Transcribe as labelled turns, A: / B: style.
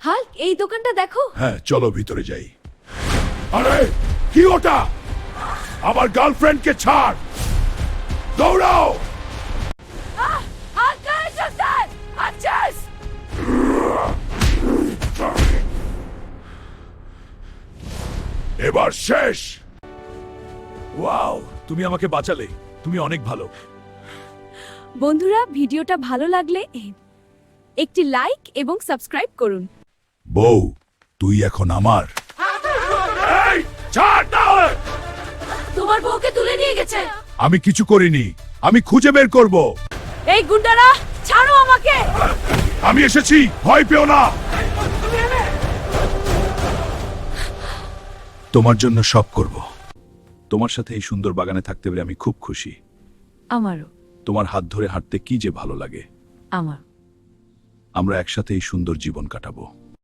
A: Hulk, এই দোকানটা দেখো।
B: হ্যাঁ, চলো ভিতরে যাই। আরে কি ওটা? আমার গার্লফ্রেন্ডকে ছাড়, দৌড়াও। এবার শেষ। ওয়াও, তুমি আমাকে বাঁচালে। তুমি অনেক ভালো।
A: বন্ধুরা, ভিডিওটা ভালো লাগলে একটি লাইক এবং সাবস্ক্রাইব করুন।
B: বউ, তুই এখন আমার। এই, ছাড় না!
A: তোমার বউকে তুলে নিয়ে গেছে।
B: আমি কিছু করিনি, আমি খুঁজে বের করব।
A: এই গুন্ডারা, ছাড়ো আমাকে।
B: আমি এসেছি, ভয় পেও না। তোমার জন্য সব করব। তোমার সাথে এই সুন্দর বাগানে থাকতে পেরে আমি খুব খুশি।
A: আমারও।
B: তোমার হাত ধরে হাঁটতে কি যে ভালো লাগে।
A: আমার।
B: আমরা একসাথে এই সুন্দর জীবন কাটাবো।